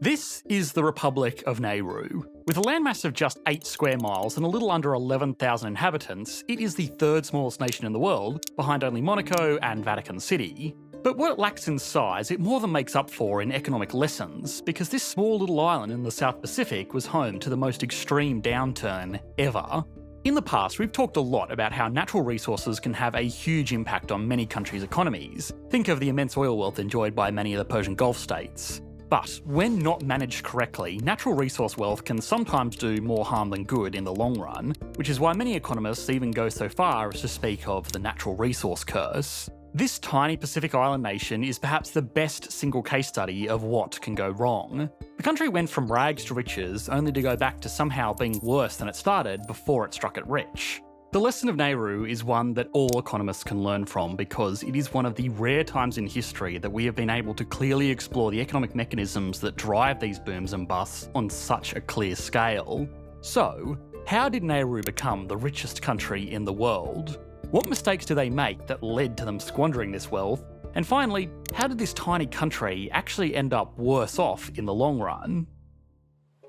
This is the Republic of Nauru. With a landmass of just 8 square miles and a little under 11,000 inhabitants, it is the third smallest nation in the world, behind only Monaco and Vatican City. But what it lacks in size, it more than makes up for in economic lessons, because this small little island in the South Pacific was home to the most extreme downturn ever. In the past, we've talked a lot about how natural resources can have a huge impact on many countries' economies. Think of the immense oil wealth enjoyed by many of the Persian Gulf states. But when not managed correctly, natural resource wealth can sometimes do more harm than good in the long run, which is why many economists even go so far as to speak of the natural resource curse. This tiny Pacific island nation is perhaps the best single case study of what can go wrong. The country went from rags to riches, only to go back to somehow being worse than it started before it struck it rich. The lesson of Nauru is one that all economists can learn from, because it is one of the rare times in history that we have been able to clearly explore the economic mechanisms that drive these booms and busts on such a clear scale. So, how did Nauru become the richest country in the world? What mistakes do they make that led to them squandering this wealth? And finally, how did this tiny country actually end up worse off in the long run?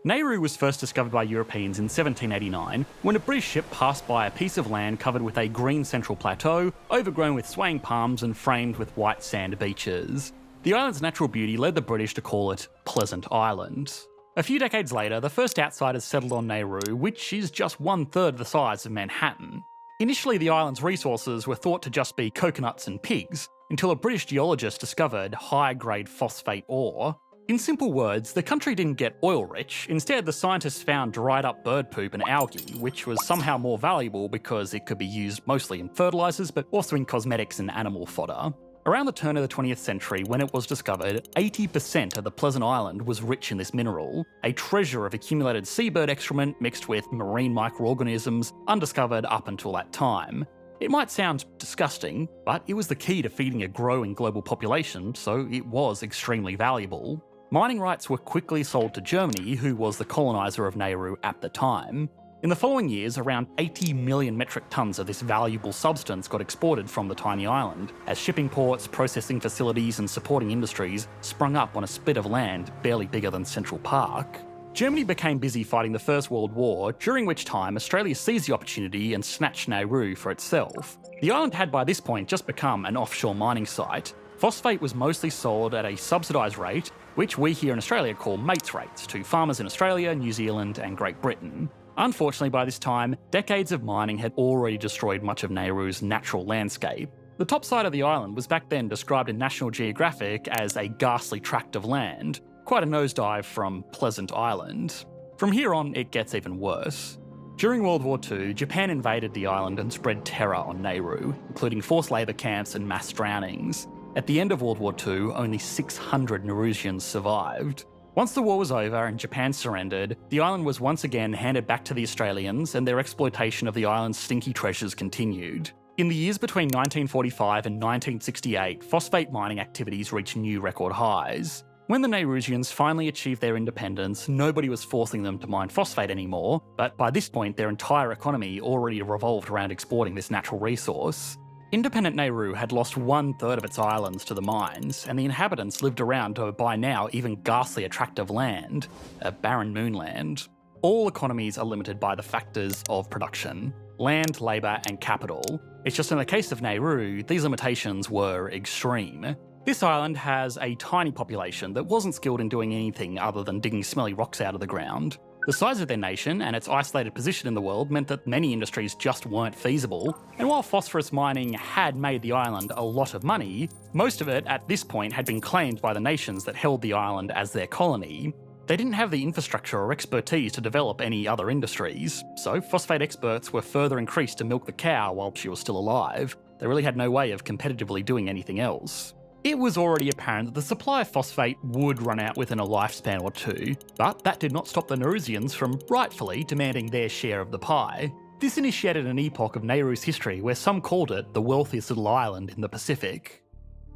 Nauru was first discovered by Europeans in 1789 when a British ship passed by a piece of land covered with a green central plateau, overgrown with swaying palms and framed with white sand beaches. The island's natural beauty led the British to call it Pleasant Island. A few decades later, the first outsiders settled on Nauru, which is just 1/3 the size of Manhattan. Initially, the island's resources were thought to just be coconuts and pigs, until a British geologist discovered high-grade phosphate ore. In simple words, the country didn't get oil-rich. Instead, the scientists found dried-up bird poop and algae, which was somehow more valuable because it could be used mostly in fertilizers, but also in cosmetics and animal fodder. Around the turn of the 20th century, when it was discovered, 80% of the Pleasant Island was rich in this mineral, a treasure of accumulated seabird excrement mixed with marine microorganisms, undiscovered up until that time. It might sound disgusting, but it was the key to feeding a growing global population, so it was extremely valuable. Mining rights were quickly sold to Germany, who was the coloniser of Nauru at the time. In the following years, around 80 million metric tonnes of this valuable substance got exported from the tiny island, as shipping ports, processing facilities and supporting industries sprung up on a spit of land barely bigger than Central Park. Germany became busy fighting the First World War, during which time Australia seized the opportunity and snatched Nauru for itself. The island had by this point just become an offshore mining site. Phosphate was mostly sold at a subsidised rate, which we here in Australia call mates rates, to farmers in Australia, New Zealand and Great Britain. Unfortunately, by this time, decades of mining had already destroyed much of Nauru's natural landscape. The top side of the island was back then described in National Geographic as a ghastly tract of land, quite a nosedive from Pleasant Island. From here on, it gets even worse. During World War II, Japan invaded the island and spread terror on Nauru, including forced labour camps and mass drownings. At the end of World War II, only 600 Naurusians survived. Once the war was over and Japan surrendered, the island was once again handed back to the Australians, and their exploitation of the island's stinky treasures continued. In the years between 1945 and 1968, phosphate mining activities reached new record highs. When the Naurusians finally achieved their independence, nobody was forcing them to mine phosphate anymore, but by this point their entire economy already revolved around exporting this natural resource. Independent Nauru had lost 1/3 of its islands to the mines, and the inhabitants lived around a by now even ghastlier tract of land, a barren moonland. All economies are limited by the factors of production: land, labour and capital. It's just in the case of Nauru, these limitations were extreme. This island has a tiny population that wasn't skilled in doing anything other than digging smelly rocks out of the ground. The size of their nation and its isolated position in the world meant that many industries just weren't feasible, and while phosphorus mining had made the island a lot of money, most of it at this point had been claimed by the nations that held the island as their colony. They didn't have the infrastructure or expertise to develop any other industries, so phosphate experts were further increased to milk the cow while she was still alive. They really had no way of competitively doing anything else. It was already apparent that the supply of phosphate would run out within a lifespan or two, but that did not stop the Naurusians from rightfully demanding their share of the pie. This initiated an epoch of Nauru's history where some called it the wealthiest little island in the Pacific.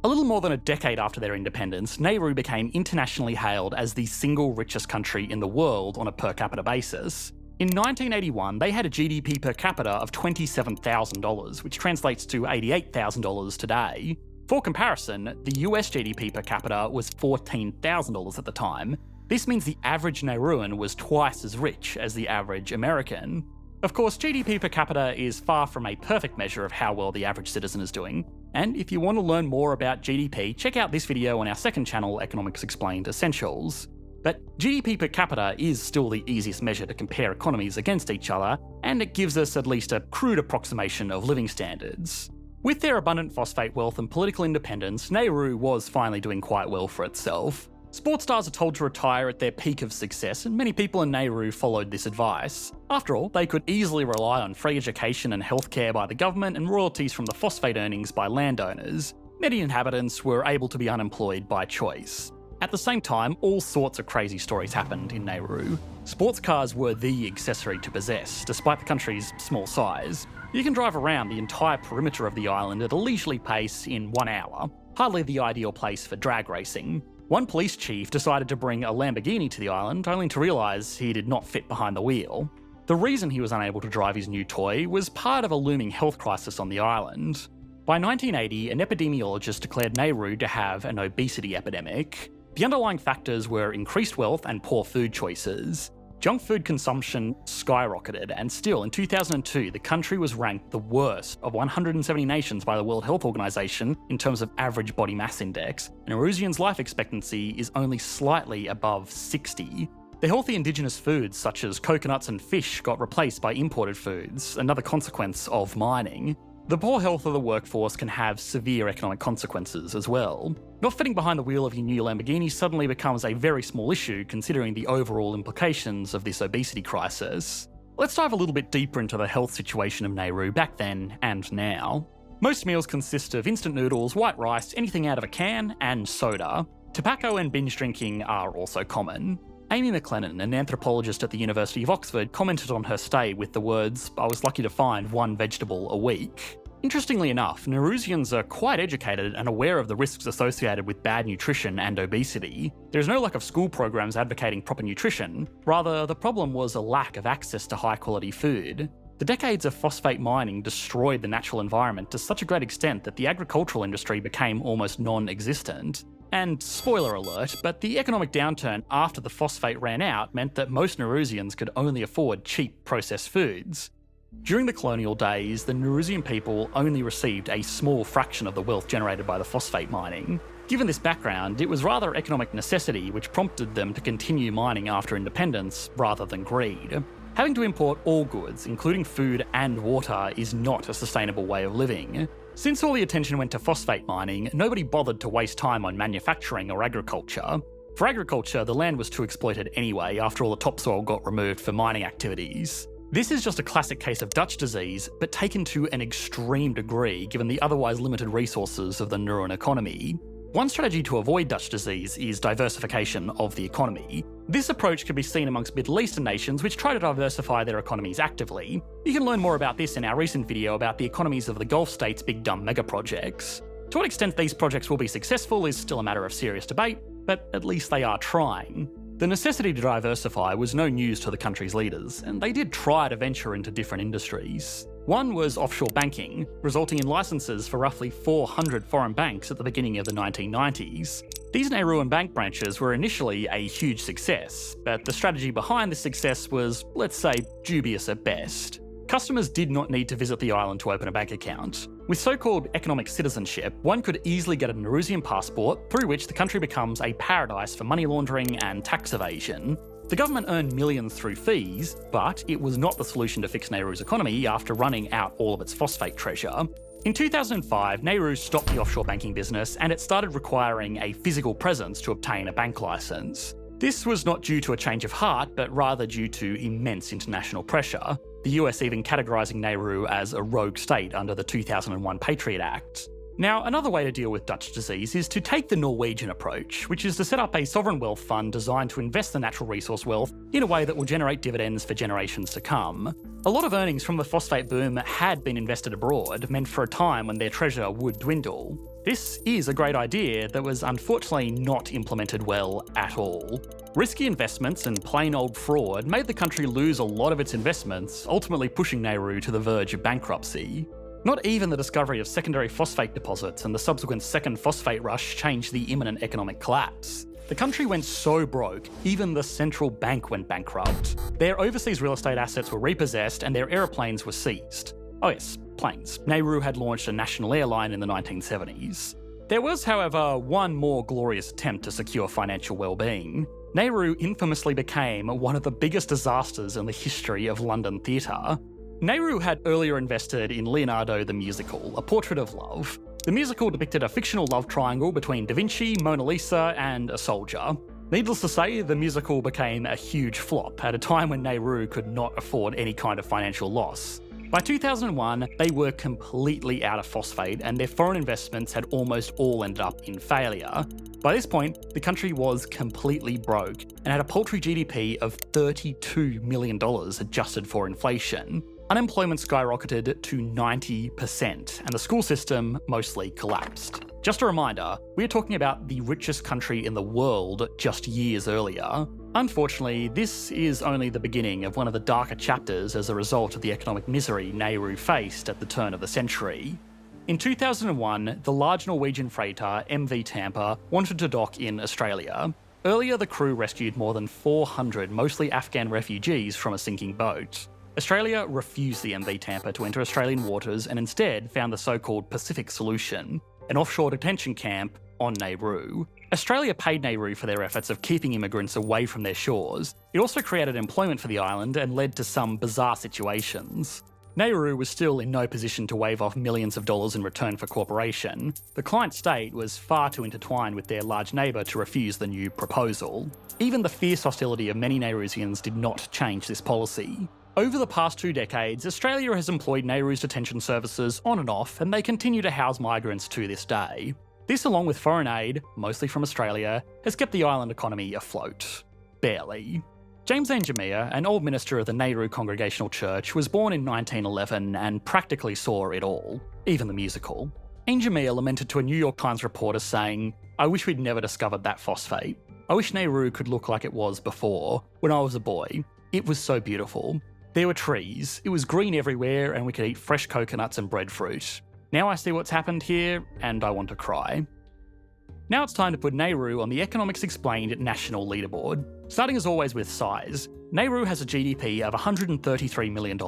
A little more than a decade after their independence, Nauru became internationally hailed as the single richest country in the world on a per capita basis. In 1981, they had a GDP per capita of $27,000, which translates to $88,000 today. For comparison, the US GDP per capita was $14,000 at the time. This means the average Nauruan was twice as rich as the average American. Of course, GDP per capita is far from a perfect measure of how well the average citizen is doing, and if you want to learn more about GDP, check out this video on our second channel, Economics Explained Essentials. But GDP per capita is still the easiest measure to compare economies against each other, and it gives us at least a crude approximation of living standards. With their abundant phosphate wealth and political independence, Nauru was finally doing quite well for itself. Sports stars are told to retire at their peak of success, and many people in Nauru followed this advice. After all, they could easily rely on free education and healthcare by the government and royalties from the phosphate earnings by landowners. Many inhabitants were able to be unemployed by choice. At the same time, all sorts of crazy stories happened in Nauru. Sports cars were the accessory to possess, despite the country's small size. You can drive around the entire perimeter of the island at a leisurely pace in 1 hour, hardly the ideal place for drag racing. One police chief decided to bring a Lamborghini to the island, only to realise he did not fit behind the wheel. The reason he was unable to drive his new toy was part of a looming health crisis on the island. By 1980, an epidemiologist declared Nauru to have an obesity epidemic. The underlying factors were increased wealth and poor food choices. Junk food consumption skyrocketed, and still in 2002 the country was ranked the worst of 170 nations by the World Health Organization in terms of average body mass index, and Naurusians' life expectancy is only slightly above 60. The healthy indigenous foods such as coconuts and fish got replaced by imported foods, another consequence of mining. The poor health of the workforce can have severe economic consequences as well. Not fitting behind the wheel of your new Lamborghini suddenly becomes a very small issue considering the overall implications of this obesity crisis. Let's dive a little bit deeper into the health situation of Nauru back then and now. Most meals consist of instant noodles, white rice, anything out of a can, and soda. Tobacco and binge drinking are also common. Amy McLennan, an anthropologist at the University of Oxford, commented on her stay with the words, "I was lucky to find one vegetable a week." Interestingly enough, Naurusians are quite educated and aware of the risks associated with bad nutrition and obesity. There's no lack of school programs advocating proper nutrition, rather the problem was a lack of access to high quality food. The decades of phosphate mining destroyed the natural environment to such a great extent that the agricultural industry became almost non-existent. And spoiler alert, but the economic downturn after the phosphate ran out meant that most Naurusians could only afford cheap processed foods. During the colonial days, the Naurusian people only received a small fraction of the wealth generated by the phosphate mining. Given this background, it was rather economic necessity which prompted them to continue mining after independence rather than greed. Having to import all goods, including food and water, is not a sustainable way of living. Since all the attention went to phosphate mining, nobody bothered to waste time on manufacturing or agriculture. For agriculture, the land was too exploited anyway after all the topsoil got removed for mining activities. This is just a classic case of Dutch disease, but taken to an extreme degree given the otherwise limited resources of the Nauruan economy. One strategy to avoid Dutch disease is diversification of the economy. This approach can be seen amongst Middle Eastern nations which try to diversify their economies actively. You can learn more about this in our recent video about the economies of the Gulf states' big dumb mega projects. To what extent these projects will be successful is still a matter of serious debate, but at least they are trying. The necessity to diversify was no news to the country's leaders, and they did try to venture into different industries. One was offshore banking, resulting in licenses for roughly 400 foreign banks at the beginning of the 1990s. These Nauruan bank branches were initially a huge success, but the strategy behind this success was, let's say, dubious at best. Customers did not need to visit the island to open a bank account. With so-called economic citizenship, one could easily get a Naurusian passport, through which the country becomes a paradise for money laundering and tax evasion. The government earned millions through fees, but it was not the solution to fix Nauru's economy after running out all of its phosphate treasure. In 2005, Nauru stopped the offshore banking business and it started requiring a physical presence to obtain a bank licence. This was not due to a change of heart, but rather due to immense international pressure, the US even categorising Nauru as a rogue state under the 2001 Patriot Act. Now, another way to deal with Dutch disease is to take the Norwegian approach, which is to set up a sovereign wealth fund designed to invest the natural resource wealth in a way that will generate dividends for generations to come. A lot of earnings from the phosphate boom had been invested abroad, meant for a time when their treasure would dwindle. This is a great idea that was unfortunately not implemented well at all. Risky investments and plain old fraud made the country lose a lot of its investments, ultimately pushing Nauru to the verge of bankruptcy. Not even the discovery of secondary phosphate deposits and the subsequent second phosphate rush changed the imminent economic collapse. The country went so broke, even the central bank went bankrupt. Their overseas real estate assets were repossessed and their aeroplanes were seized. Oh yes, planes. Nauru had launched a national airline in the 1970s. There was, however, one more glorious attempt to secure financial well-being. Nauru infamously became one of the biggest disasters in the history of London theatre. Nauru had earlier invested in Leonardo the Musical, A Portrait of Love. The musical depicted a fictional love triangle between Da Vinci, Mona Lisa, and a soldier. Needless to say, the musical became a huge flop at a time when Nauru could not afford any kind of financial loss. By 2001, they were completely out of phosphate and their foreign investments had almost all ended up in failure. By this point, the country was completely broke and had a paltry GDP of $32 million adjusted for inflation. Unemployment skyrocketed to 90%, and the school system mostly collapsed. Just a reminder, we're talking about the richest country in the world just years earlier. Unfortunately, this is only the beginning of one of the darker chapters as a result of the economic misery Nauru faced at the turn of the century. In 2001, the large Norwegian freighter MV Tampa wanted to dock in Australia. Earlier, the crew rescued more than 400 mostly Afghan refugees from a sinking boat. Australia refused the MV Tampa to enter Australian waters and instead found the so-called Pacific Solution, an offshore detention camp on Nauru. Australia paid Nauru for their efforts of keeping immigrants away from their shores. It also created employment for the island and led to some bizarre situations. Nauru was still in no position to wave off millions of dollars in return for cooperation. The client state was far too intertwined with their large neighbour to refuse the new proposal. Even the fierce hostility of many Naurusians did not change this policy. Over the past 2 decades, Australia has employed Nauru's detention services on and off, and they continue to house migrants to this day. This, along with foreign aid, mostly from Australia, has kept the island economy afloat. Barely. James Anjamia, an old minister of the Nauru Congregational Church, was born in 1911 and practically saw it all, even the musical. Anjamia lamented to a New York Times reporter saying, "I wish we'd never discovered that phosphate. I wish Nauru could look like it was before, when I was a boy. It was so beautiful. There were trees, it was green everywhere, and we could eat fresh coconuts and breadfruit. Now I see what's happened here, and I want to cry." Now it's time to put Nauru on the Economics Explained national leaderboard. Starting as always with size, Nauru has a GDP of $133 million,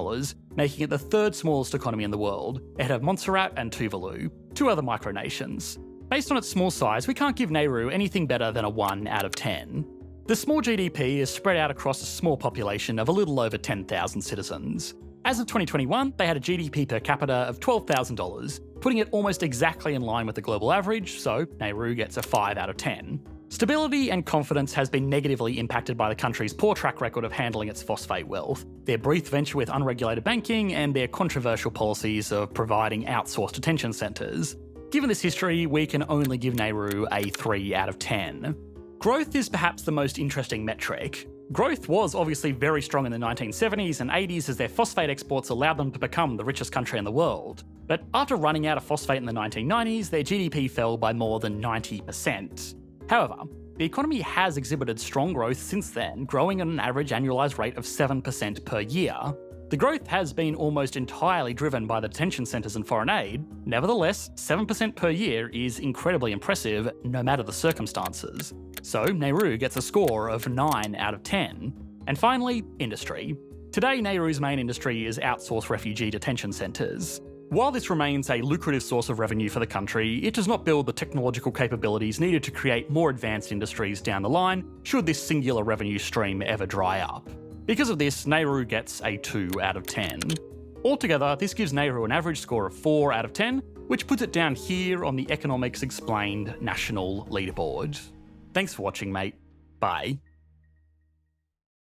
making it the third smallest economy in the world, ahead of Montserrat and Tuvalu, 2 other micronations. Based on its small size, we can't give Nauru anything better than a 1 out of 10. The small GDP is spread out across a small population of a little over 10,000 citizens. As of 2021, they had a GDP per capita of $12,000, putting it almost exactly in line with the global average, so Nauru gets a 5 out of 10. Stability and confidence has been negatively impacted by the country's poor track record of handling its phosphate wealth, their brief venture with unregulated banking, and their controversial policies of providing outsourced detention centres. Given this history, we can only give Nauru a 3 out of 10. Growth is perhaps the most interesting metric. Growth was obviously very strong in the 1970s and 80s as their phosphate exports allowed them to become the richest country in the world. But after running out of phosphate in the 1990s, their GDP fell by more than 90%. However, the economy has exhibited strong growth since then, growing at an average annualised rate of 7% per year. The growth has been almost entirely driven by the detention centres and foreign aid. Nevertheless, 7% per year is incredibly impressive no matter the circumstances. So Nauru gets a score of 9 out of 10. And finally, industry. Today, Nauru's main industry is outsourced refugee detention centres. While this remains a lucrative source of revenue for the country, it does not build the technological capabilities needed to create more advanced industries down the line, should this singular revenue stream ever dry up. Because of this, Nauru gets a 2 out of 10. Altogether, this gives Nauru an average score of 4 out of 10, which puts it down here on the Economics Explained national leaderboard. Thanks for watching, mate. Bye.